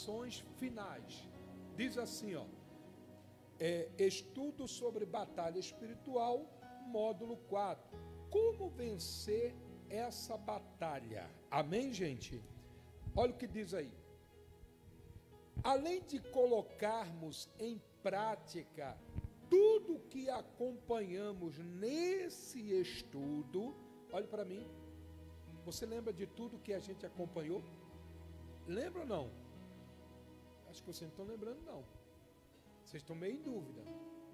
orientações finais. Diz assim, ó, estudo sobre batalha espiritual, módulo 4. Como vencer essa batalha? Amém, gente? Olha o que diz aí. Além de colocarmos em prática tudo que acompanhamos nesse estudo, olhe para mim, você lembra de tudo que a gente acompanhou? Lembra ou não? Acho que vocês não estão lembrando, não. Vocês estão meio em dúvida.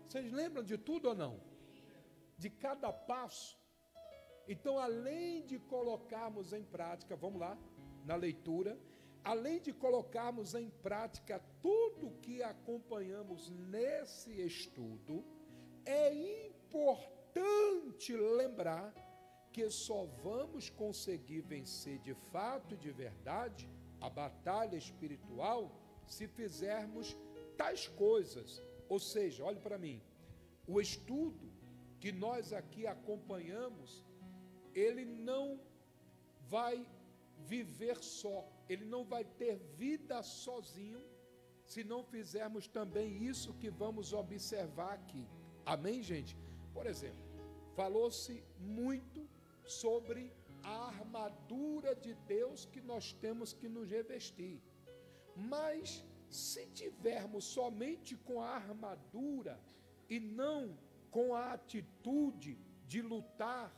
Vocês lembram de tudo ou não? De cada passo? Então, além de colocarmos em prática, vamos lá, na leitura, além de colocarmos em prática tudo que acompanhamos nesse estudo, é importante lembrar que só vamos conseguir vencer de fato e de verdade a batalha espiritual se fizermos tais coisas. Ou seja, olhe para mim, o estudo que nós aqui acompanhamos, ele não vai viver só, ele não vai ter vida sozinho, se não fizermos também isso que vamos observar aqui. Amém, gente? Por exemplo, falou-se muito sobre a armadura de Deus que nós temos que nos revestir. Mas se tivermos somente com a armadura e não com a atitude de lutar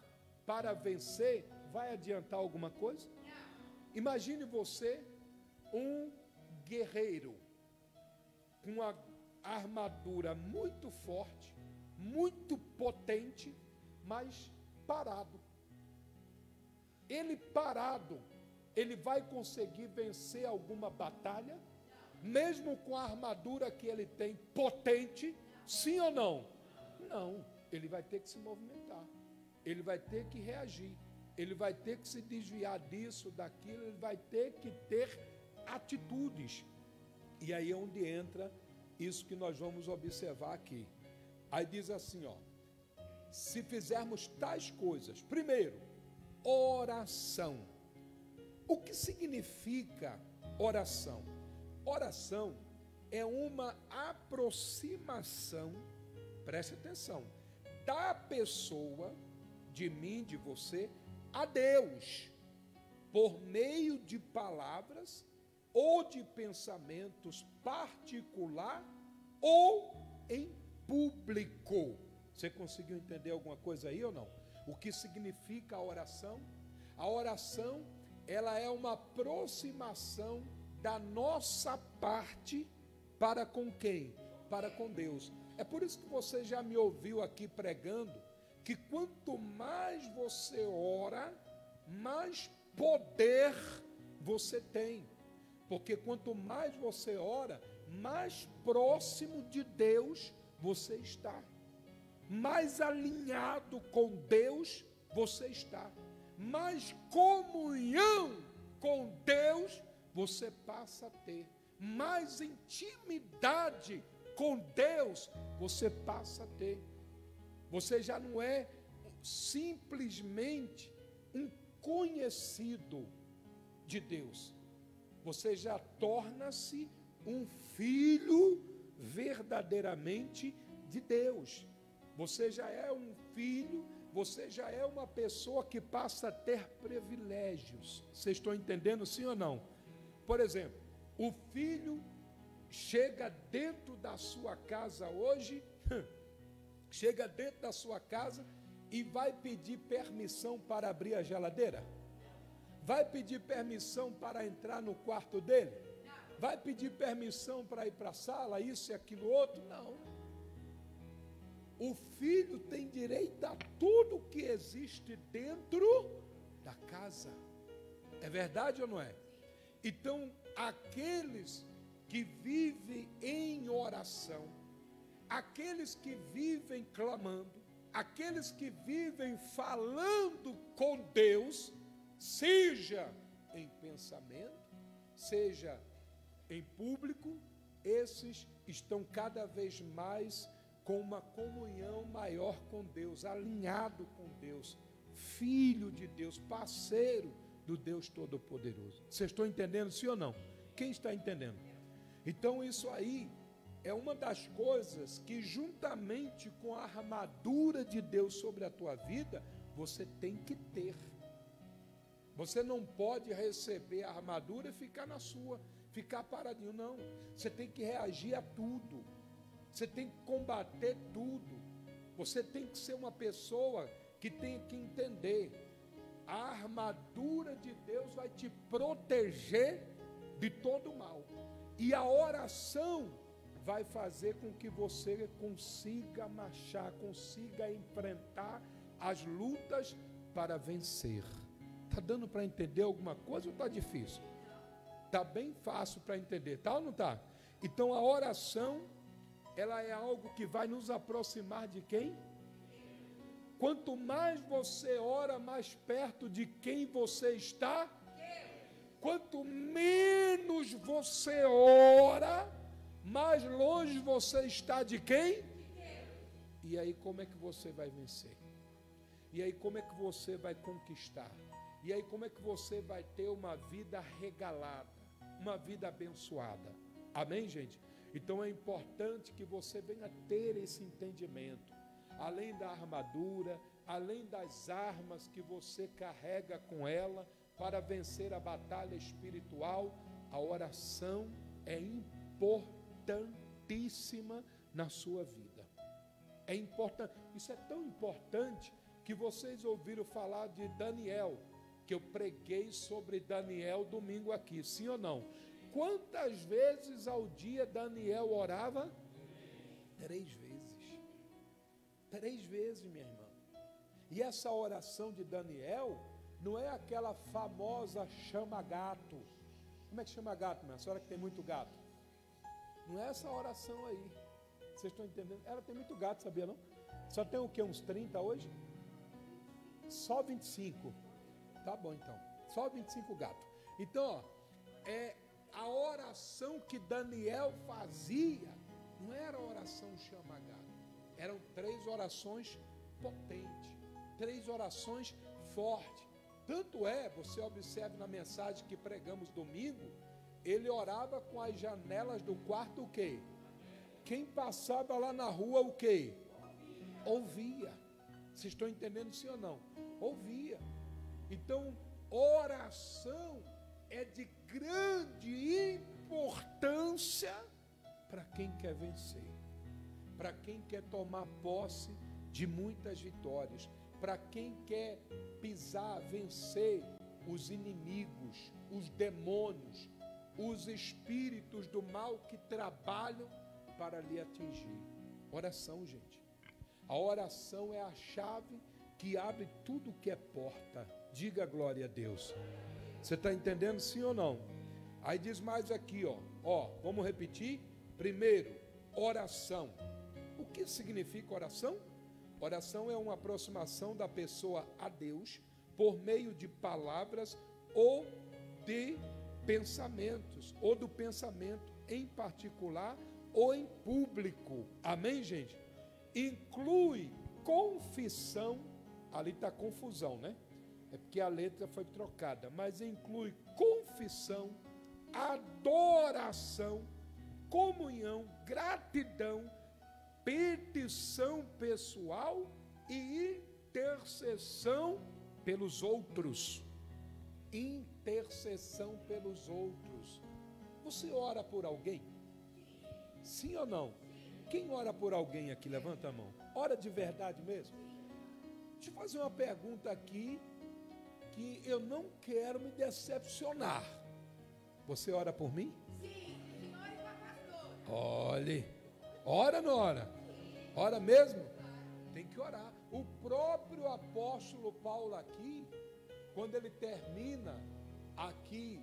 para vencer, vai adiantar alguma coisa? Imagine você, um guerreiro, com uma armadura muito forte, muito potente, mas parado. Ele parado, ele vai conseguir vencer alguma batalha, mesmo com a armadura que ele tem potente, sim ou não? Não, ele vai ter que se movimentar, ele vai ter que reagir, ele vai ter que se desviar disso, daquilo, ele vai ter que ter atitudes. E aí é onde entra isso que nós vamos observar aqui. Aí diz assim, ó, se fizermos tais coisas, primeiro, oração. O que significa oração? Oração é uma aproximação, preste atenção, da pessoa, de mim, de você, a Deus, por meio de palavras ou de pensamentos particular ou em público. Você conseguiu entender alguma coisa aí ou não? O que significa a oração? A oração, ela é uma aproximação da nossa parte para com quem? Para com Deus. É por isso que você já me ouviu aqui pregando que quanto mais você ora, mais poder você tem. Porque quanto mais você ora, mais próximo de Deus você está. Mais alinhado com Deus você está. Mais comunhão com Deus você passa a ter. Mais intimidade com Deus você passa a ter. Você já não é simplesmente um conhecido de Deus. Você já torna-se um filho verdadeiramente de Deus. Você já é um filho, você já é uma pessoa que passa a ter privilégios. Vocês estão entendendo, sim ou não? Por exemplo, o filho chega dentro da sua casa hoje, chega dentro da sua casa e vai pedir permissão para abrir a geladeira? Vai pedir permissão para entrar no quarto dele? Vai pedir permissão para ir para a sala, isso e aquilo outro? Não. O filho tem direito a tudo que existe dentro da casa. É verdade ou não é? Então, aqueles que vivem em oração, aqueles que vivem clamando, aqueles que vivem falando com Deus, seja em pensamento, seja em público, esses estão cada vez mais com uma comunhão maior com Deus, alinhado com Deus, filho de Deus, parceiro do Deus Todo-Poderoso. Vocês estão entendendo, sim ou não? Quem está entendendo? Então isso aí é uma das coisas que, juntamente com a armadura de Deus sobre a tua vida, você tem que ter. Você não pode receber a armadura e ficar na sua, ficar paradinho, não. Você tem que reagir a tudo. Você tem que combater tudo. Você tem que ser uma pessoa que tem que entender. A armadura de Deus vai te proteger de todo mal. E a oração vai fazer com que você consiga marchar, consiga enfrentar as lutas para vencer. Está dando para entender alguma coisa ou está difícil? Está bem fácil para entender, tá ou não está? Então a oração, ela é algo que vai nos aproximar de quem? Quanto mais você ora, mais perto de quem você está. Quanto menos você ora, mais longe você está de quem? E aí como é que você vai vencer? E aí como é que você vai conquistar? E aí como é que você vai ter uma vida regalada, uma vida abençoada? Amém, gente? Então é importante que você venha ter esse entendimento. Além da armadura, além das armas que você carrega com ela para vencer a batalha espiritual, a oração é importantíssima na sua vida. É importante. Isso é tão importante que vocês ouviram falar de Daniel, que eu preguei sobre Daniel domingo aqui, sim ou não? Quantas vezes ao dia Daniel orava? 3 vezes. 3 vezes, minha irmã. E essa oração de Daniel não é aquela famosa chama-gato. Como é que chama gato, minha senhora, que tem muito gato? Não é essa oração aí. Vocês estão entendendo? Ela tem muito gato, sabia não? Só tem o quê? Uns 30 hoje? Só 25. Tá bom, então. Só 25 gatos. Então, ó, a oração que Daniel fazia não era oração chama-gato. Eram 3 orações potentes, 3 orações fortes. Tanto é, você observe na mensagem que pregamos domingo, ele orava com as janelas do quarto o quê? Quem passava lá na rua o quê? Ouvia. Vocês estão entendendo sim ou não? Ouvia. Então, oração é de grande importância para quem quer vencer, para quem quer tomar posse de muitas vitórias, para quem quer pisar, vencer os inimigos, os demônios, os espíritos do mal que trabalham para lhe atingir. Oração, gente. A oração é a chave que abre tudo que é porta. Diga glória a Deus. Você está entendendo sim ou não? Aí diz mais aqui, ó, vamos repetir? Primeiro, oração. O que significa oração? Oração é uma aproximação da pessoa a Deus por meio de palavras ou de pensamentos, ou do pensamento em particular ou em público. Amém, gente? Inclui confissão, ali está confusão, né? É porque a letra foi trocada, mas inclui confissão, adoração, comunhão, gratidão, petição pessoal e intercessão pelos outros. Intercessão pelos outros. Você ora por alguém? Sim ou não? Quem ora por alguém aqui? Levanta a mão. Ora de verdade mesmo? Deixa eu fazer uma pergunta aqui que eu não quero me decepcionar. Você ora por mim? Sim, ore para pastor. Olhe, ora ou não ora? Ora mesmo? Tem que orar. O próprio apóstolo Paulo aqui, quando ele termina aqui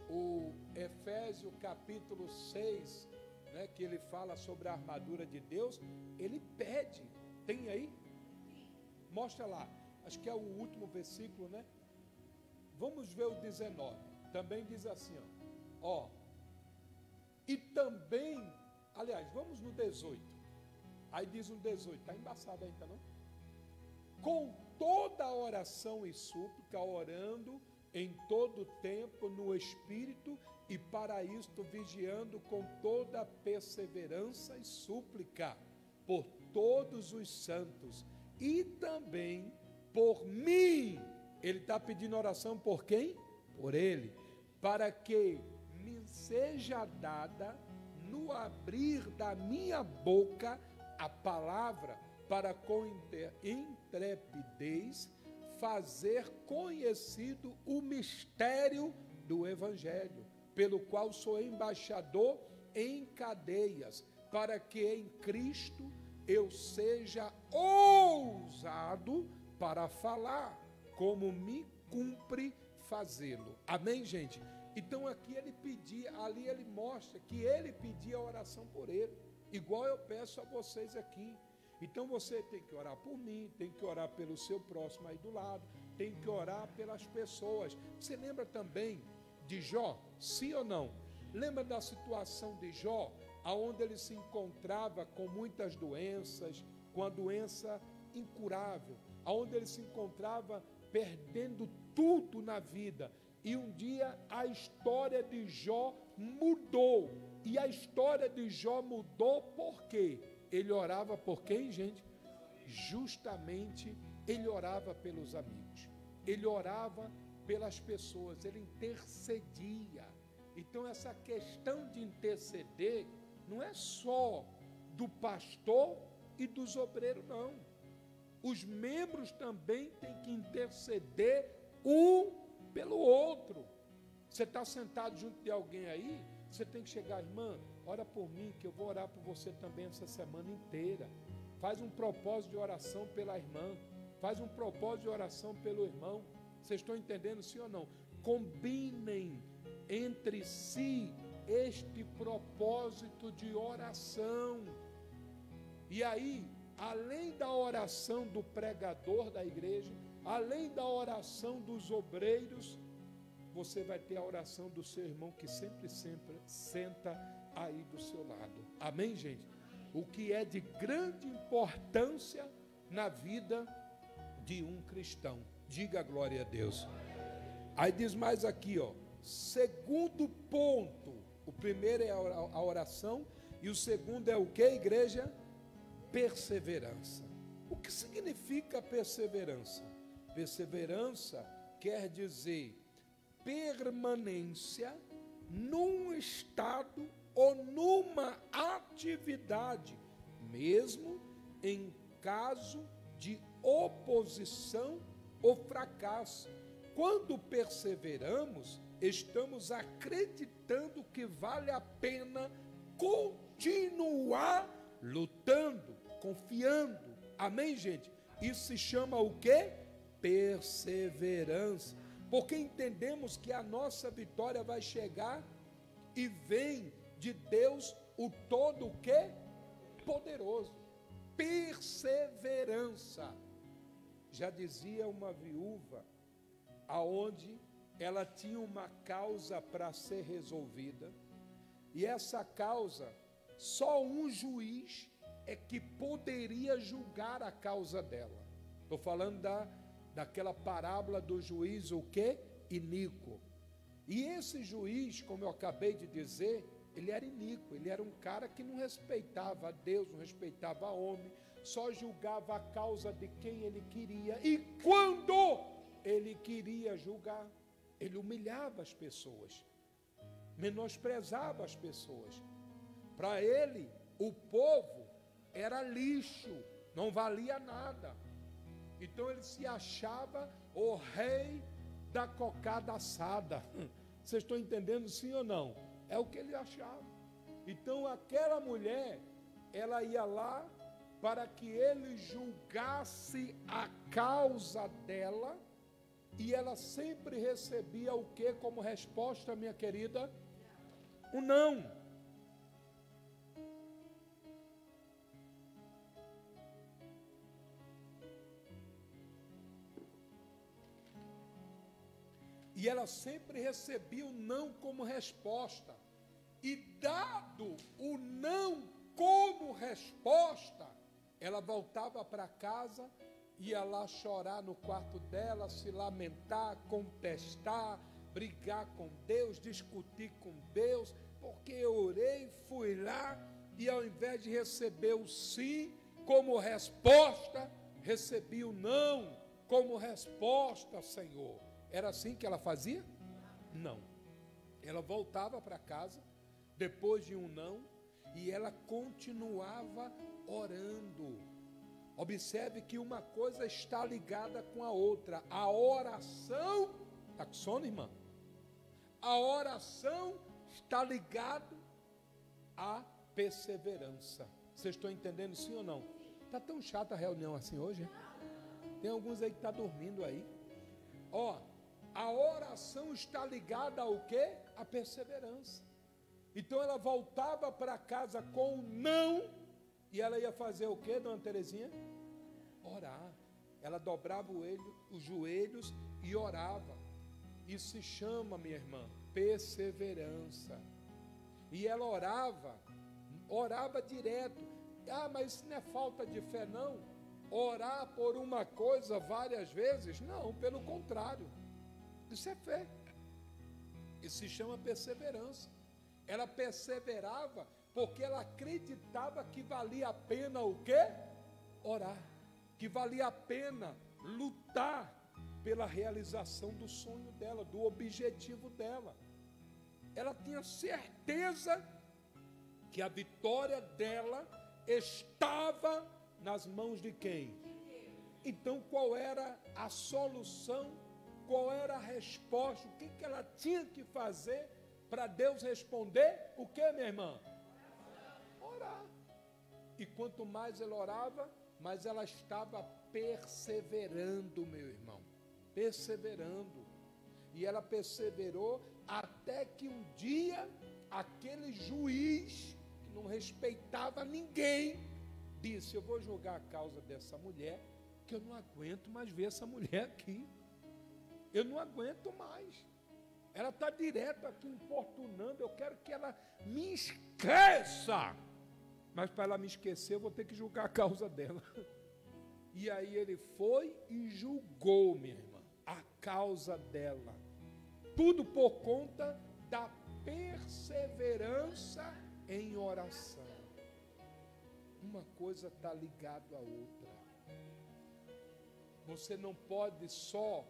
o Efésios capítulo 6, né, que ele fala sobre a armadura de Deus, ele pede. Tem aí? Mostra lá. Acho que é o último versículo, né? Vamos ver o 19. Também diz assim, ó. E também, aliás, vamos no 18. Aí diz um 18, está embaçado ainda não? Com toda oração e súplica, orando em todo tempo no Espírito e para isto vigiando com toda perseverança e súplica por todos os santos e também por mim. Ele está pedindo oração por quem? Por ele, para que me seja dada no abrir da minha boca a palavra, para com intrepidez fazer conhecido o mistério do Evangelho, pelo qual sou embaixador em cadeias, para que em Cristo eu seja ousado para falar, como me cumpre fazê-lo. Amém, gente? Então aqui ele pedia, ali ele mostra que ele pedia a oração por ele, igual eu peço a vocês aqui. Então você tem que orar por mim, tem que orar pelo seu próximo aí do lado, tem que orar pelas pessoas. Você lembra também de Jó? Sim ou não? Lembra da situação de Jó, aonde ele se encontrava com muitas doenças, com a doença incurável, aonde ele se encontrava perdendo tudo na vida. E um dia a história de Jó mudou. E a história de Jó mudou por quê? Ele orava por quem, gente? Justamente, ele orava pelos amigos. Ele orava pelas pessoas, ele intercedia. Então essa questão de interceder não é só do pastor e dos obreiros, não. Os membros também têm que interceder um pelo outro. Você está sentado junto de alguém aí, você tem que chegar, irmã, ora por mim, que eu vou orar por você também essa semana inteira. Faz um propósito de oração pela irmã, faz um propósito de oração pelo irmão. Vocês estão entendendo, sim ou não? Combinem entre si este propósito de oração. E aí, além da oração do pregador da igreja, além da oração dos obreiros, você vai ter a oração do seu irmão que sempre senta aí do seu lado. Amém, gente? O que é de grande importância na vida de um cristão. Diga glória a Deus. Aí diz mais aqui, ó. Segundo ponto. O primeiro é a oração e o segundo é o que, igreja? Perseverança. O que significa perseverança? Perseverança quer dizer permanência num estado ou numa atividade, mesmo em caso de oposição ou fracasso. Quando perseveramos, estamos acreditando que vale a pena continuar lutando, confiando. Amém, gente? Isso se chama o quê? Perseverança. Porque entendemos que a nossa vitória vai chegar e vem de Deus, o todo o quê? Poderoso. Perseverança. Já dizia uma viúva, aonde ela tinha uma causa para ser resolvida, e essa causa, só um juiz é que poderia julgar a causa dela. Estou falando daquela parábola do juiz, o quê? Iníquo. E esse juiz, como eu acabei de dizer, ele era iníquo, ele era um cara que não respeitava a Deus, não respeitava a homem, só julgava a causa de quem ele queria, e quando ele queria julgar, ele humilhava as pessoas, menosprezava as pessoas. Para ele, o povo era lixo, não valia nada. Então ele se achava o rei da cocada assada. Vocês estão entendendo, sim ou não? É o que ele achava. Então aquela mulher, ela ia lá para que ele julgasse a causa dela, e ela sempre recebia o que como resposta, minha querida? O não. E ela sempre recebia o não como resposta. E dado o não como resposta, ela voltava para casa, ia lá chorar no quarto dela, se lamentar, contestar, brigar com Deus, discutir com Deus, porque eu orei, fui lá e ao invés de receber o sim como resposta, recebi o não como resposta, Senhor. Era assim que ela fazia? Não. Ela voltava para casa depois de um não e ela continuava orando. Observe que uma coisa está ligada com a outra. A oração, está com sono, irmã? A oração está ligada à perseverança. Vocês estão entendendo sim ou não? Está tão chata a reunião assim hoje? Hein? Tem alguns aí que estão dormindo aí. Ó, a oração está ligada ao quê? À perseverança. Então ela voltava para casa com não, e ela ia fazer o quê, dona Terezinha? Orar. Ela dobrava os joelhos e orava. Isso se chama, minha irmã, perseverança. E ela orava direto. Ah, mas isso não é falta de fé, não. Orar por uma coisa várias vezes? Não, pelo contrário. Isso é fé. Isso se chama perseverança. Ela perseverava porque ela acreditava que valia a pena o quê? Orar. Que valia a pena lutar pela realização do sonho dela, do objetivo dela. Ela tinha certeza que a vitória dela estava nas mãos de quem? Então, qual era a solução? Qual era a resposta? O que ela tinha que fazer para Deus responder? O que, minha irmã? Orar. E quanto mais ela orava, mais ela estava perseverando, meu irmão. Perseverando. E ela perseverou até que um dia, aquele juiz, que não respeitava ninguém, disse: eu vou julgar a causa dessa mulher, que eu não aguento mais ver essa mulher aqui. Eu não aguento mais. Ela está direto aqui importunando. Eu quero que ela me esqueça. Mas para ela me esquecer, eu vou ter que julgar a causa dela. E aí ele foi e julgou, minha irmã, a causa dela. Tudo por conta da perseverança em oração. Uma coisa está ligada à outra. Você não pode só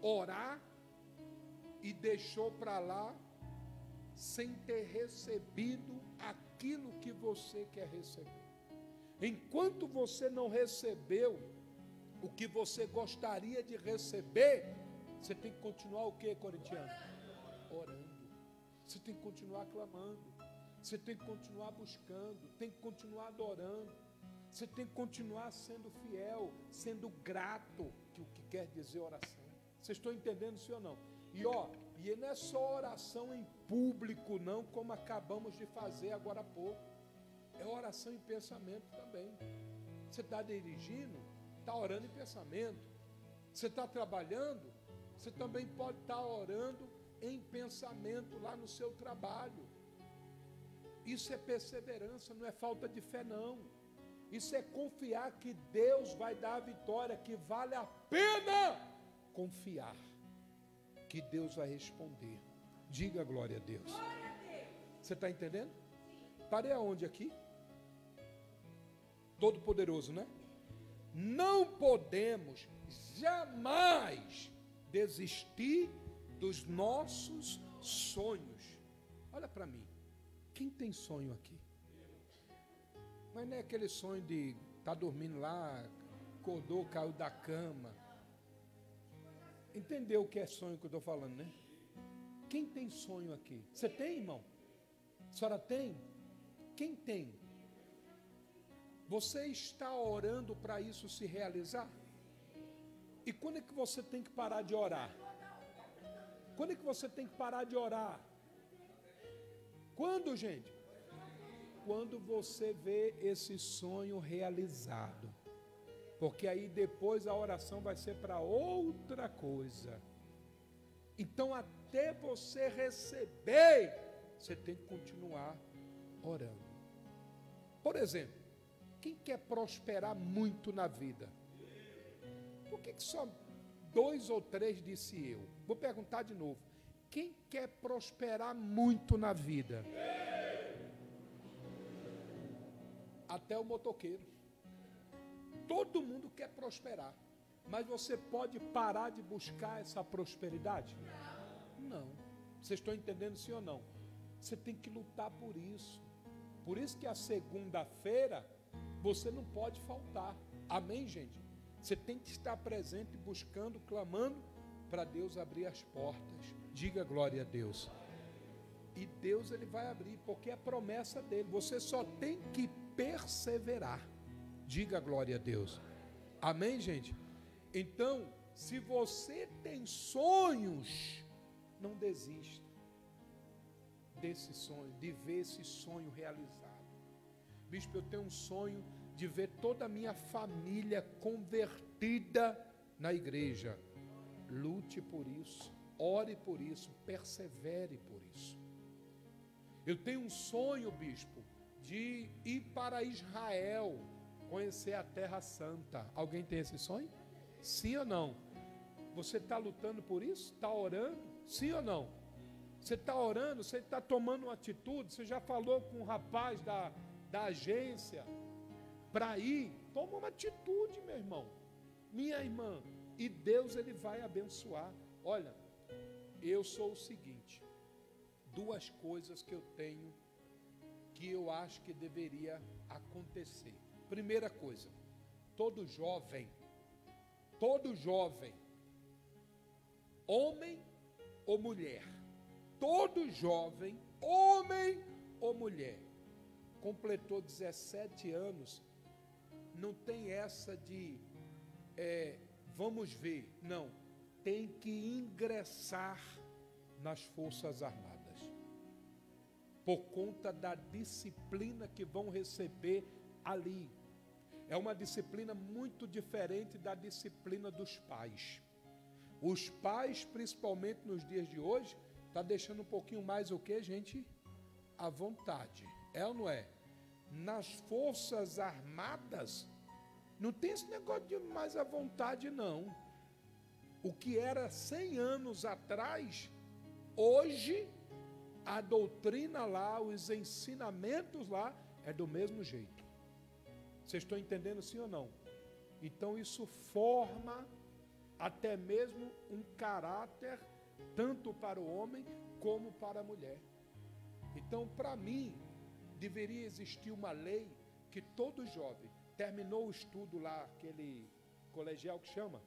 orar e deixou para lá sem ter recebido aquilo que você quer receber. Enquanto você não recebeu o que você gostaria de receber, você tem que continuar o que, corintiano? Orando. Você tem que continuar clamando. Você tem que continuar buscando. Tem que continuar adorando. Você tem que continuar sendo fiel, sendo grato, que o que quer dizer oração. Vocês estão entendendo sim ou não? E não é só oração em público não, como acabamos de fazer agora há pouco. É oração em pensamento também. Você está dirigindo, está orando em pensamento. Você está trabalhando, você também pode estar orando em pensamento lá no seu trabalho. Isso é perseverança, não é falta de fé não. Isso é confiar que Deus vai dar a vitória, que vale a pena confiar que Deus vai responder. Diga glória a Deus. Você está entendendo? Parei aonde aqui? Todo poderoso, né? Não podemos jamais desistir dos nossos sonhos. Olha para mim. Quem tem sonho aqui? Mas não é aquele sonho de estar dormindo lá, acordou, caiu da cama. Entendeu o que é sonho que eu estou falando, né? Quem tem sonho aqui? Você tem, irmão? A senhora tem? Quem tem? Você está orando para isso se realizar? E quando é que você tem que parar de orar? Quando é que você tem que parar de orar? Quando, gente? Quando você vê esse sonho realizado. Porque aí depois a oração vai ser para outra coisa. Então até você receber, você tem que continuar orando. Por exemplo, quem quer prosperar muito na vida? Por que só 2 ou 3 disse eu? Vou perguntar de novo. Quem quer prosperar muito na vida? Até o motoqueiro. Todo mundo quer prosperar. Mas você pode parar de buscar essa prosperidade? Não. Vocês estão entendendo sim ou não? Você tem que lutar por isso. Por isso que a segunda-feira você não pode faltar. Amém, gente? Você tem que estar presente, buscando, clamando, para Deus abrir as portas. Diga glória a Deus. E Deus ele vai abrir, porque é promessa dele. Você só tem que perseverar. Diga glória a Deus. Amém, gente? Então, se você tem sonhos, não desista desse sonho, de ver esse sonho realizado. Bispo, eu tenho um sonho de ver toda a minha família convertida na igreja. Lute por isso, ore por isso, persevere por isso. Eu tenho um sonho, bispo, de ir para Israel, conhecer a Terra Santa. Alguém tem esse sonho? Sim ou não? Você está lutando por isso? Está orando? Sim ou não? Você está orando? Você está tomando uma atitude? Você já falou com o rapaz da agência para ir? Toma uma atitude, meu irmão, minha irmã, e Deus ele vai abençoar. Olha, eu sou o seguinte, duas coisas que eu tenho que eu acho que deveria acontecer. Primeira coisa, todo jovem, homem ou mulher, todo jovem, homem ou mulher, completou 17 anos, não tem essa de vamos ver, não, tem que ingressar nas Forças Armadas, por conta da disciplina que vão receber ali. É uma disciplina muito diferente da disciplina dos pais. Os pais, principalmente nos dias de hoje, está deixando um pouquinho mais o que, gente? À vontade. É ou não é? Nas Forças Armadas, não tem esse negócio de mais à vontade, não. O que era 100 anos atrás, hoje, a doutrina lá, os ensinamentos lá, é do mesmo jeito. Vocês estão entendendo sim ou não? Então isso forma até mesmo um caráter, tanto para o homem como para a mulher. Então, para mim, deveria existir uma lei que todo jovem, terminou o estudo lá, aquele colegial que chama,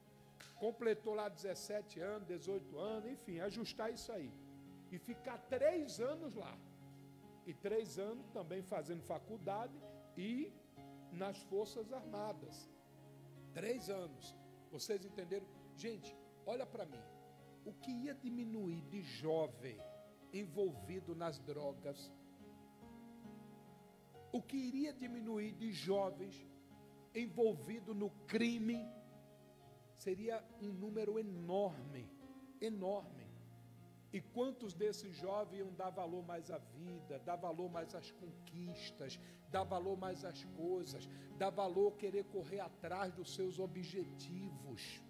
completou lá 17 anos, 18 anos, enfim, ajustar isso aí. E ficar 3 anos lá. E 3 anos também fazendo faculdade e nas Forças Armadas. 3 anos. Vocês entenderam? Gente, olha para mim. O que ia diminuir de jovem envolvido nas drogas? O que iria diminuir de jovens envolvido no crime? Seria um número enorme, enorme. E quantos desses jovens iam dar valor mais à vida, dar valor mais às conquistas, dar valor mais às coisas, dar valor querer correr atrás dos seus objetivos?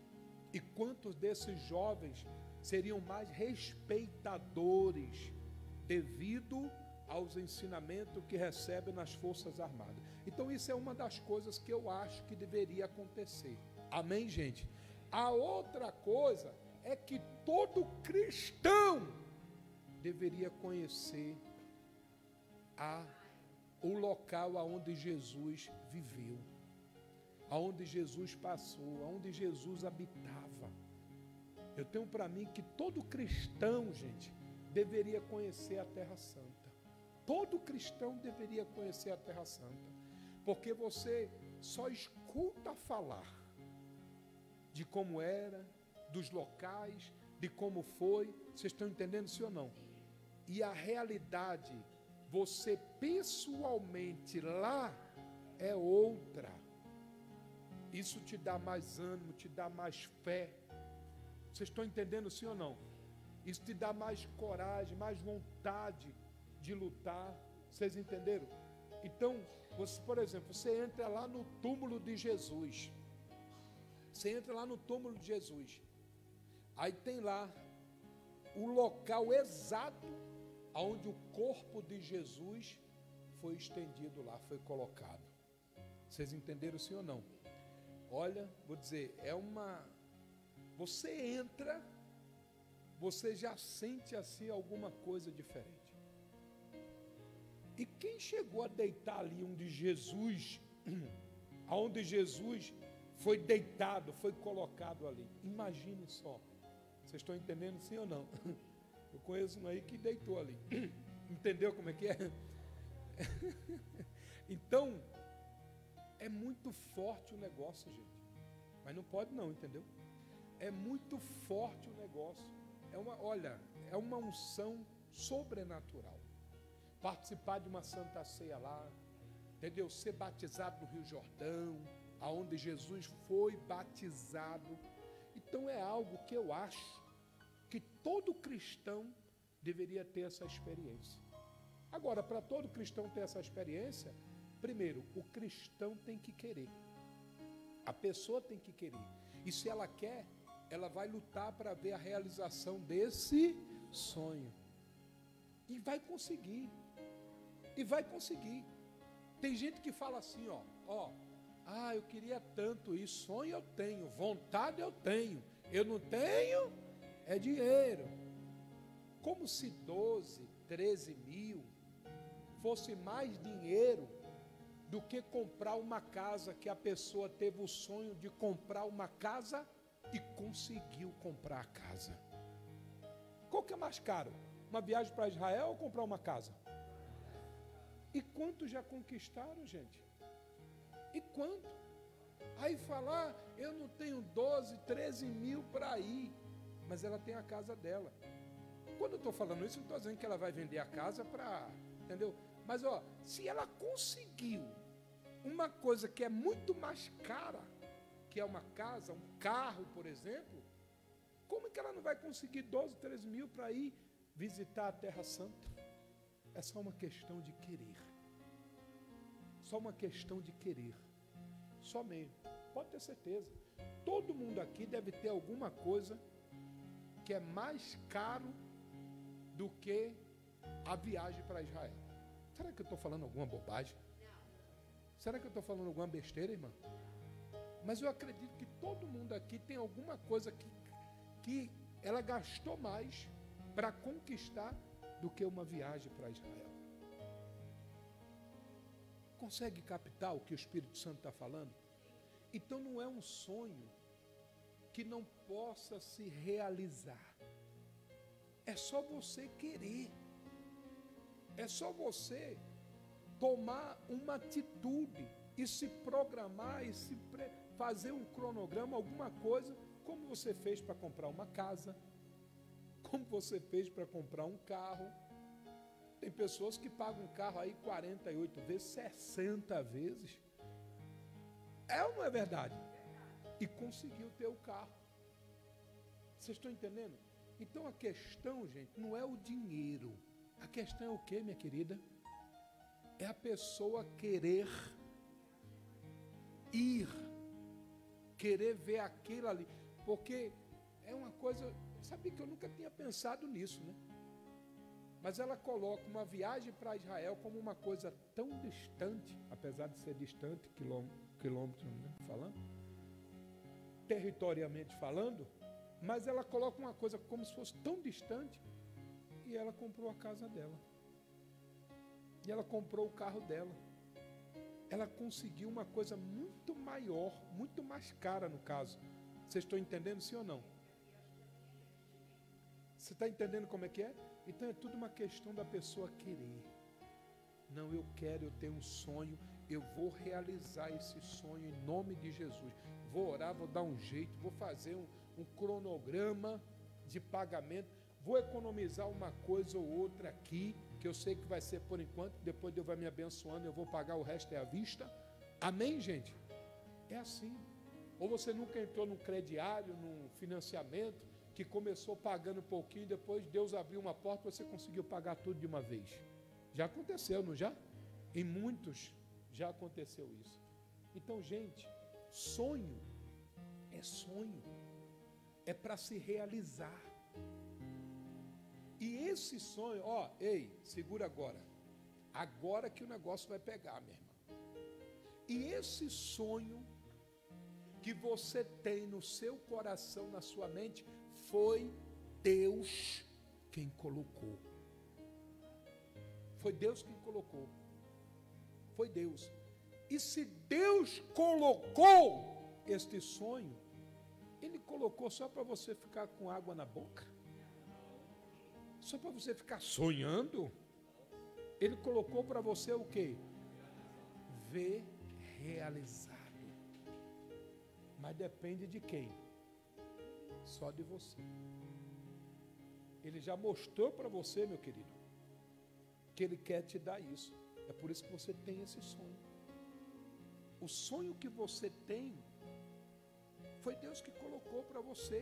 E quantos desses jovens seriam mais respeitadores devido aos ensinamentos que recebem nas Forças Armadas? Então isso é uma das coisas que eu acho que deveria acontecer. Amém, gente? A outra coisa é que todo cristão deveria conhecer o local aonde Jesus viveu, aonde Jesus passou, aonde Jesus habitava. Eu tenho para mim que todo cristão, gente, deveria conhecer a Terra Santa. Todo cristão deveria conhecer a Terra Santa, porque você só escuta falar de como era, dos locais, de como foi. Vocês estão entendendo sim ou não? E a realidade, você pessoalmente lá, é outra. Isso te dá mais ânimo, te dá mais fé. Vocês estão entendendo sim ou não? Isso te dá mais coragem, mais vontade de lutar. Vocês entenderam? Então, você, por exemplo, você entra lá no túmulo de Jesus. Você entra lá no túmulo de Jesus. Aí tem lá o local exato onde o corpo de Jesus foi estendido lá, foi colocado. Vocês entenderam sim ou não? Olha, vou dizer, você entra, você já sente assim alguma coisa diferente. E quem chegou a deitar ali onde Jesus foi deitado, foi colocado ali? Imagine só. Vocês estão entendendo sim ou não? Eu conheço um aí que deitou ali. Entendeu como é que é? Então, é muito forte o negócio, gente. Mas não pode não, entendeu? É muito forte o negócio. É uma unção sobrenatural. Participar de uma santa ceia lá, entendeu? Ser batizado no Rio Jordão, aonde Jesus foi batizado. Então é algo que eu acho que todo cristão deveria ter essa experiência. Agora, para todo cristão ter essa experiência, primeiro, o cristão tem que querer. A pessoa tem que querer. E se ela quer, ela vai lutar para ver a realização desse sonho. E vai conseguir. E vai conseguir. Tem gente que fala assim, eu queria tanto isso, sonho eu tenho, vontade eu tenho, eu não tenho, é dinheiro. Como se 12, 13 mil fosse mais dinheiro do que comprar uma casa, que a pessoa teve o sonho de comprar uma casa e conseguiu comprar a casa. Qual que é mais caro? Uma viagem para Israel ou comprar uma casa? E quantos já conquistaram, gente? E quanto? Aí falar, eu não tenho 12, 13 mil para ir, mas ela tem a casa dela. Quando eu estou falando isso, não estou dizendo que ela vai vender a casa para, entendeu? Mas se ela conseguiu uma coisa que é muito mais cara, que é uma casa, um carro, por exemplo, como é que ela não vai conseguir 12, 13 mil para ir visitar a Terra Santa? É só uma questão de querer. Só uma questão de querer. Só mesmo. Pode ter certeza. Todo mundo aqui deve ter alguma coisa que é mais caro do que a viagem para Israel. Será que eu estou falando alguma bobagem? Será que eu estou falando alguma besteira, irmã? Mas eu acredito que todo mundo aqui tem alguma coisa que ela gastou mais para conquistar do que uma viagem para Israel. Consegue captar o que o Espírito Santo está falando? Então não é um sonho que não possa se realizar. É só você querer. É só você tomar uma atitude e se programar e fazer um cronograma, alguma coisa, como você fez para comprar uma casa, como você fez para comprar um carro. Tem pessoas que pagam um carro aí 48 vezes, 60 vezes. É ou não é verdade? E conseguiu ter o carro. Vocês estão entendendo? Então a questão, gente, não é o dinheiro. A questão é o quê, minha querida? É a pessoa querer ir, querer ver aquilo ali. Porque é uma coisa, sabe que eu nunca tinha pensado nisso, né? Mas ela coloca uma viagem para Israel como uma coisa tão distante, apesar de ser distante, quilômetros, né, falando, territorialmente falando, mas ela coloca uma coisa como se fosse tão distante, e ela comprou a casa dela. E ela comprou o carro dela. Ela conseguiu uma coisa muito maior, muito mais cara no caso. Vocês estão entendendo sim ou não? Você está entendendo como é que é? Então é tudo uma questão da pessoa querer. Não, eu quero, eu tenho um sonho, eu vou realizar esse sonho em nome de Jesus. Vou orar, vou dar um jeito, vou fazer um cronograma de pagamento, vou economizar uma coisa ou outra aqui, que eu sei que vai ser por enquanto, depois Deus vai me abençoando, eu vou pagar o resto à vista. Amém, gente? É assim. Ou você nunca entrou num crediário, num financiamento, que começou pagando um pouquinho, depois Deus abriu uma porta, você conseguiu pagar tudo de uma vez. Já aconteceu, não já? Em muitos já aconteceu isso. Então, gente, sonho é para se realizar. E esse sonho, ó, ei, segura agora. Agora que o negócio vai pegar, minha irmã. E esse sonho que você tem no seu coração, na sua mente, foi Deus quem colocou. Foi Deus quem colocou. Foi Deus. E se Deus colocou este sonho, Ele colocou só para você ficar com água na boca? Só para você ficar sonhando? Ele colocou para você o quê? Ver realizado. Mas depende de quem? Só de você. Ele já mostrou para você, meu querido, que Ele quer te dar isso. É por isso que você tem esse sonho. O sonho que você tem foi Deus que colocou para você.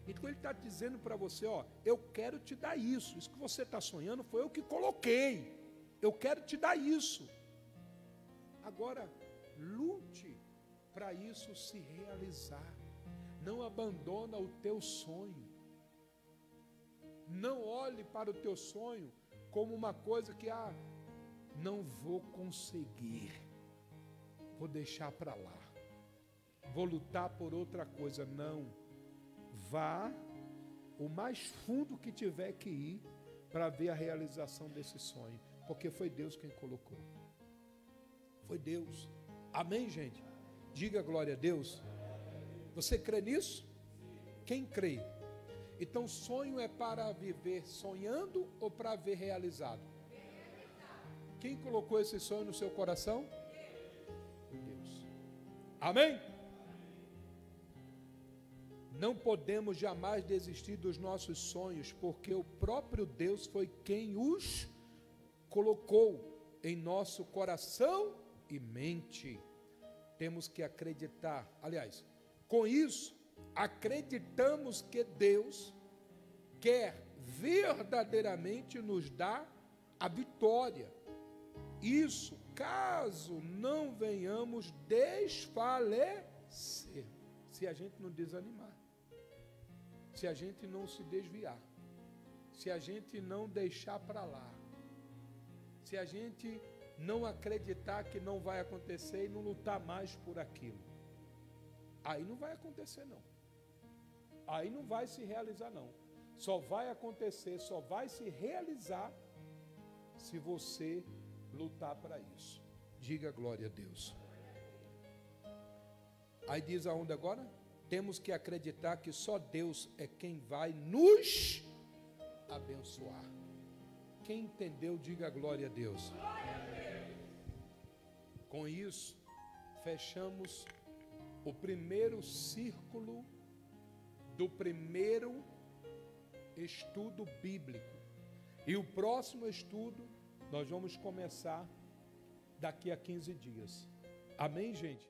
Então Ele está dizendo para você, ó, eu quero te dar isso. Isso que você está sonhando foi eu que coloquei. Eu quero te dar isso. Agora, lute para isso se realizar. Não abandona o teu sonho. Não olhe para o teu sonho como uma coisa que, não vou conseguir. Vou deixar para lá. Vou lutar por outra coisa. Não. Vá o mais fundo que tiver que ir para ver a realização desse sonho. Porque foi Deus quem colocou. Foi Deus. Amém, gente? Diga glória a Deus. Você crê nisso? Quem crê? Então, sonho é para viver sonhando ou para ver realizado? Quem colocou esse sonho no seu coração? Deus. Amém? Não podemos jamais desistir dos nossos sonhos, porque o próprio Deus foi quem os colocou em nosso coração e mente. Temos que acreditar. Aliás, com isso, acreditamos que Deus quer verdadeiramente nos dar a vitória. Isso, caso não venhamos desfalecer, se a gente não desanimar, se a gente não se desviar, se a gente não deixar para lá, se a gente não acreditar que não vai acontecer e não lutar mais por aquilo, aí não vai acontecer não. Aí não vai se realizar não. Só vai acontecer, só vai se realizar se você lutar para isso. Diga glória a Deus. Aí diz aonde agora? Temos que acreditar que só Deus é quem vai nos abençoar. Quem entendeu, diga glória a Deus. Com isso, fechamos o primeiro círculo do primeiro estudo bíblico. E o próximo estudo nós vamos começar daqui a 15 dias. Amém, gente?